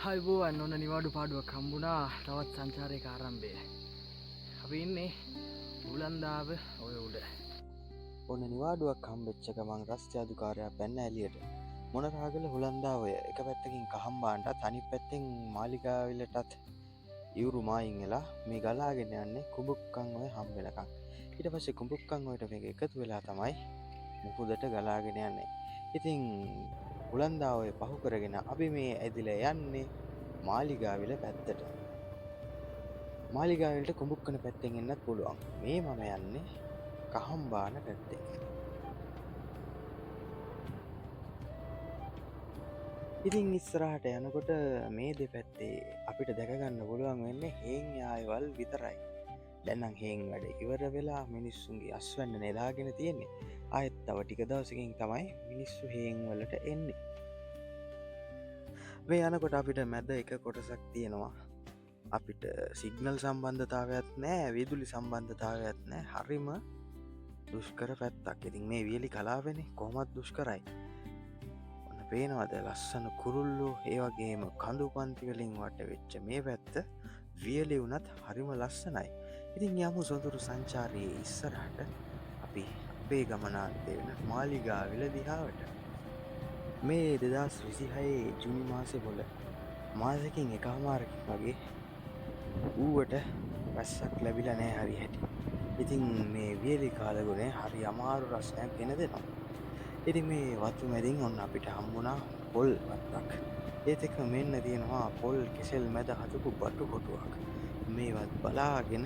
හයිබෝවන් ඔන්න නිවාඩු පාඩුවක් හම්බුණා තවත් සංචාරයක ආරම්භය. අපි ඉන්නේ උලන්දාව ඔය උඩ. ඔන්න නිවාඩුවක් හම්බෙච්ච ගමන් රස්තියාදුකාරයා පැන්න එළියට මොනරාගල හුලන්දාව ඔය එක පැත්තකින් කහම්බාන්ටත් අනිත් පැත්තෙන් මාලිගාවිලටත් ඉවුරු මායින් වෙලා මේ ගලාගෙන යන්නේ කුඹුක්කන් ඔය හම්බෙනකන්. ඊට පස්සේ කුඹුක්කන් වලට මේක එකතු වෙලා තමයි මුහුදට ගලාගෙන යන්නේ. ඉතින් හුලන්දාව ඔය පහු කරගෙන අපි මේ ඇදිලා යන්නේ මාලිගාවිල පැත්තට. මාලිගාවිලට කුඹුක්කන පැත්තෙන් එන්නත් පුළුවන්. මේ මම යන්නේ කහම්බාන පැත්තෙන්. ඉතින් ඉස්සරහට යනකොට මේ දෙපැත්තේ අපිට දැකගන්න පුළුවන් වෙන්නේ හේන් යායවල් විතරයි. දැන් නම් හේන් වැඩ ඉවර වෙලා මිනිස්සුන්ගේ අස්වැන්න නෙලාගෙන තියෙන්නේ. ආයෙත් තව ටික දවසකින් තමයි මිනිස්සු හේන් වලට එන්නේ. මේ යනකොට අපිට මැද එක කොටසක් තියෙනවා. අපිට සිග්නල් සම්බන්ධතාවයක් නැහැ, විදුලි සම්බන්ධතාවයක් නැහැ. හරිම දුෂ්කර පැත්තක්. ඉතින් මේ වියලි කලාවනේ කොහොමත් දුෂ්කරයි. ඔන්න පේනවද ලස්සන කුරුල්ලෝ ඒ වගේම කඳු පන්ති වලින් වට වෙච්ච මේ පැත්ත වියලි වුණත් හරිම ලස්සනයි. ඉතින් යමු සොඳුරු සංචාරයේ ඉස්සරහට අපි අපේ ගමනාන්තය වෙන මාලිගාවිල දිහාවට. මේ 2026 ජුනි මාසේ වල මාසෙකින් එකමාරකින් වගේ ඌවට වැස්සක් ලැබිලා නැහැ හරි හැටි. ඉතින් මේ වියලි කාලගුණේ හරි අමාරු රසයක් ගෙන දෙනවා. ඉතින් මේ වතු මැදින් ඔන්න අපිට හම්බුණා පොල් වත්තක්. ඒත් එක්ක මෙන්න තියෙනවා පොල් කෙසෙල් මැද හදපු බටු කොටුවක්. මේවත් බලාගෙන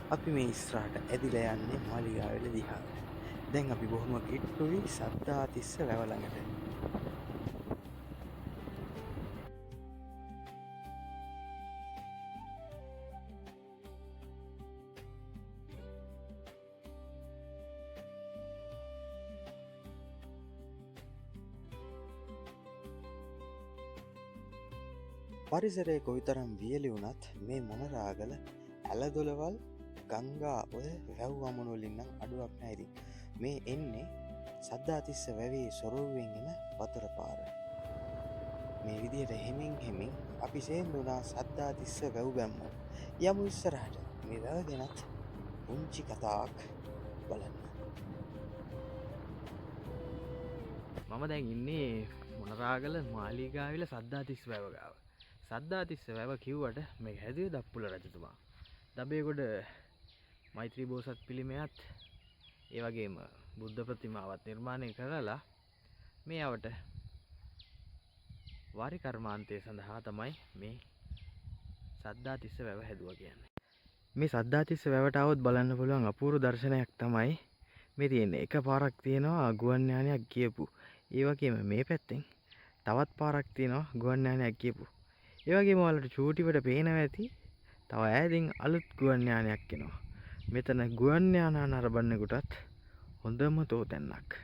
අපි මේ ඉස්සරහට ඇදිලා යන්නේ මාලිගාවිල දිහාට. දැන් අපි බොහොම කිට්ටුයි සද්දාතිස්ස වැව ළඟට. පරිසරය කොයිතරම් වියලි වුණත් මේ මොනරාගල ඇලදොලවල් ගංගා ඔය වැව් වමන වලින් නම් අඩුවක් නැහැ. ඉතින් මේ එන්නේ සද්දාතිස්ස වැවේ සොරවුවෙන් එන වතුර පාර. මේ විදිහට හෙමින් හෙමින් අපි සේන්දුනා සද්දාතිස්ස වැව් බැම්මෝ. යමු ඉස්සරහට මේ වැව ගැනත් පුංචි කතාවක් බලන්න. මම දැන් ඉන්නේ මොනරාගල මාලිගාවිල සද්දාතිස්ස වැව ගාව. සද්දාතිස්ස වැව කිව්වට මේ හැදුවේ දප්පුල රජතුමා. දබේගොඩ මෛත්‍රී බෝසත් පිළිමයත් ඒ වගේම බුද්ධ ප්‍රතිමාවත් නිර්මාණය කරලා මේ අවට වාරි කර්මාන්තය සඳහා තමයි මේ සද්දාතිස්ස වැව හැදුවා කියන්නේ. මේ සද්දාතිස්ස වැවට આવොත් බලන්න පුළුවන් අපූර්ව දර්ශනයක් තමයි මේ තියෙන්නේ. එක පාරක් තියෙනවා ගුවන් යානයක් ගියපු. ඒ වගේම මේ පැත්තෙන් තවත් පාරක් තියෙනවා ගුවන් යානයක් ගියපු. ඒ වගේම ඔයාලට චූටිවට පේනවා ඇති තව ඈතින් අලුත් ගුවන් යානයක් එනවා. මෙතන ගුවන් යාන නරඹන්නෙකුටත් හොඳම තෝතැන්නක්.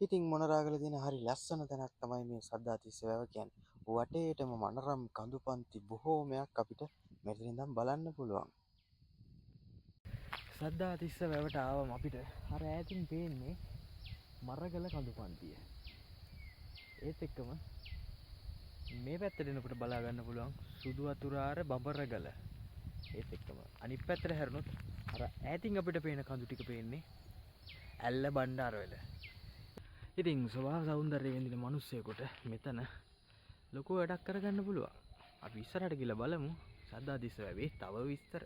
ඉතින් මොනරාගල තියෙන හරි ලස්සන තැනක් තමයි මේ සද්දාතිස්ස වැව කියන්නේ. වටේටම මනරම් කඳු පන්ති බොහෝමයක් අපිට මෙතන ඉඳන් බලන්න පුළුවන්. සද්දාතිස්ස වැවට ආවම අපිට අර ඈතින් පේන්නේ මරගල කඳු පන්තිය. ඒත් එක්කම මේ පැත්තට එනකොට බලා ගන්න පුළුවන් සුදු වතුරාර බඹරගල. ඒත් එක්කම අනිත් පැත්තට හැරුණොත් අර ඈතින් අපිට පේන කඳු ටික පේන්නේ ඇල්ල බණ්ඩාරවල. ඉතින් ස්වභාව සෞන්දර්යය විඳින මිනිස්සෙකුට මෙතන ලොකු වැඩක් කරගන්න පුළුවන්. අපි ඉස්සරහට ගිහලා බලමු සද්දාතිස්ස වැවේ තව විස්තර.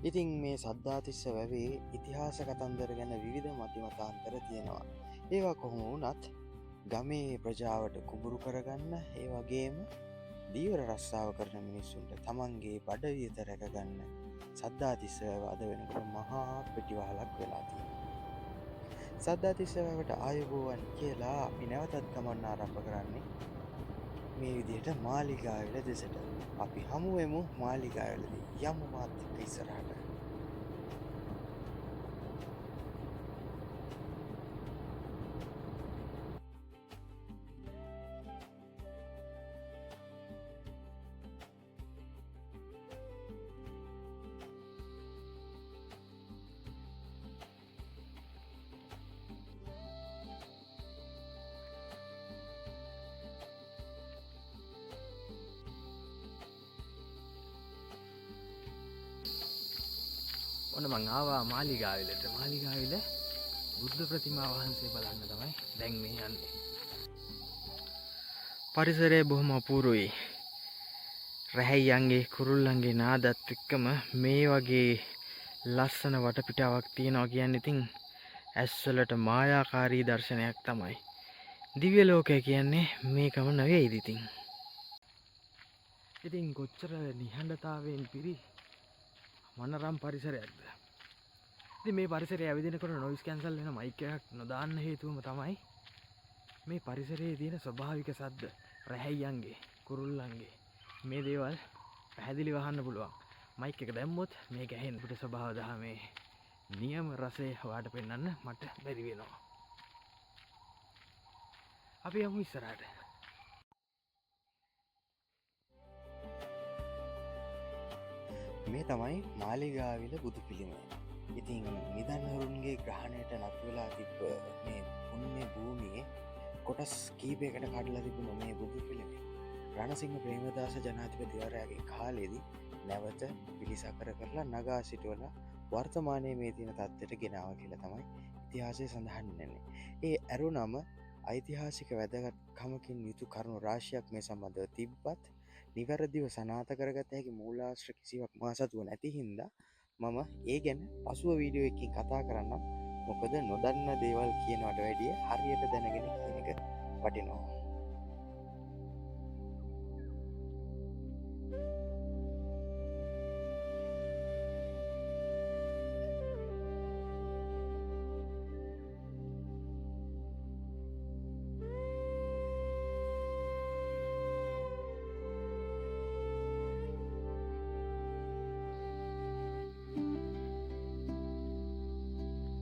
ඉතින් මේ සද්දාතිස්ස වැවේ ඉතිහාස කතන්දර ගැන විවිධ මතිමතාන්තර තියෙනවා. ඒවා කොහොම වුණත් ගමේ ප්‍රජාවට කුඹුරු කරගන්න ඒ වගේම දීවර රස්සාව කරන මිනිස්සුන්ට තමන්ගේ බඩවියත රැකගන්න සද්දාතිස්ස වැව අද වෙනකොට මහා පිටිවහලක් වෙලා තියෙනවා. සද්දාතිස්ස වැවට ආයුබෝවන් කියලා අපි නැවතත් ගමන් ආරම්භ කරන්නේ මේ විදිහට මාලිගාවිල දෙසට. අපි හමු වෙමු මාලිගාවිලදී. යමු මාත් එක්ක ඉස්සරහට. ඔන්න මං ආවා මාලිගාවිලට. මාලිගාවිල බුද්ධ ප්‍රතිමා වහන්සේ බලන්න තමයි දැන් මේ යන්නේ. පරිසරය බොහොම අපූරුයි. රැහැයියන්ගේ කුරුල්ලන්ගේ නාදත් එක්කම මේ වගේ ලස්සන වටපිටාවක් තියෙනවා කියන්නේ ඉතින් ඇස්වලට මායාකාරී දර්ශනයක් තමයි. දිව්‍ය ලෝකය කියන්නේ මේකම නෙවෙයිද ඉතින්. ඉතින් කොච්චර නිහඬතාවයෙන් පිරි මනරම් පරිසරයක්ද. ඉතින් මේ පරිසරය ඇවිදිනකොට නොයිස් කැන්සල් වෙන මයික් එකක් නොදාන්න හේතුවම තමයි මේ පරිසරයේ තියෙන ස්වභාවික සද්ද. රැහැයියන්ගේ කුරුල්ලන්ගේ මේ දේවල් පැහැදිලිව අහන්න පුළුවන්. මයික් එක දැම්මොත් මේක ඇහෙන පිට ස්වභාව දහමේ නියම රසය ඔයාලට පෙන්වන්න මට බැරි වෙනවා. අපි යමු ඉස්සරහට. මේ තමයි මාලිගාවිල බුදු පිළිම. ඉතින් නිදන්වරුන්ගේ ග්‍රහණයට නතු වෙලා තිබ්බ මේ පුණ්‍ය භූමියේ කොටස් කීපයකට කඩලා තිබුණ මේ බුදු පිළිම රණසිංහ ප්‍රේමදාස ජනාධිපතිවරයාගේ කාලයේදී නැවත පිළිසකර කරලා නගා සිටවලා වර්තමානයේ මේ තියෙන තත්ත්වයට ගෙනාවා කියලා තමයි ඉතිහාසයේ සඳහන් වෙන්නේ. ඒ ඇරුණම ඓතිහාසික වැදගත්කමකින් යුතු කරුණු රාශියක් මේ සම්බන්ධව තිබ්බත් නිවැරදිව සනාථ කරගත හැකි මූලාශ්‍ර කිසිවක් මා සතුව නැති හින්දා මම ඒ ගැන පසුව වීඩියෝ එකකින් කතා කරන්නම්. මොකද නොදන්න දේවල් කියනවට වැඩිය හරියට දැනගෙන කියන එක වටිනවා.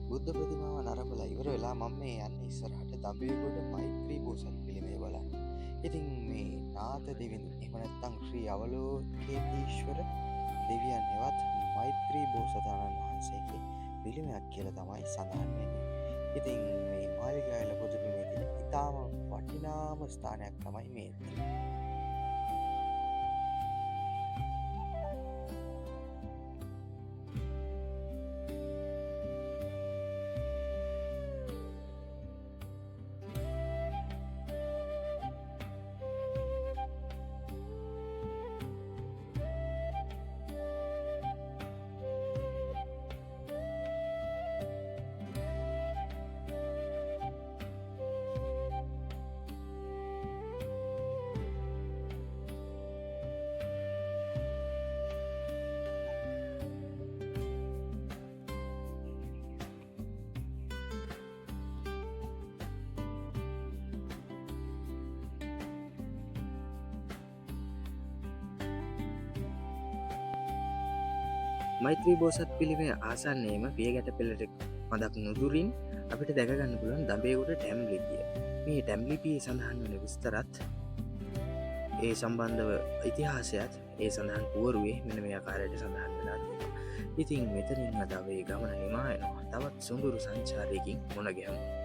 බුද්ධ ප්‍රතිමාව නරඹලා ඉවර වෙලා මම මේ යන්නේ ඉස්සරහට දඹේගොඩ මෛත්‍රී බෝසත් පිළිමය බලන්න. ඉතින් මේ නාථ දෙවිඳු එහෙම නැත්නම් ශ්‍රී අවලෝකේතීශ්වර දෙවියන් හෙවත් මෛත්‍රී බෝසතාණන් වහන්සේගේ පිළිමයක් කියලා තමයි සඳහන් වෙන්නේ. ඉතින් මේ මාලිගාවිල බුදු පිළිමේ තියෙන ඉතාම වටිනාම ස්ථානයක් තමයි මේ. මෛත්‍රී බෝසත් පිළිමය ආසන්නයේම පියගැට පෙළට මදක් නුදුරින් අපිට දැකගන්න පුළුවන් දඹේගොඩ ටැම් ලිපිය. මේ ටැම් ලිපියේ සඳහන් වන විස්තරත් ඒ සම්බන්ධව ඉතිහාසයත් ඒ සඳහන් පුවරුවේ මෙන්න මේ ආකාරයට සඳහන් වෙලා තියෙනවා. ඉතින් මෙතනින් අද අපේ ගමන නිමා වෙනවා. තවත් සොඳුරු සංචාරයකින් මුණ ගැහුමු.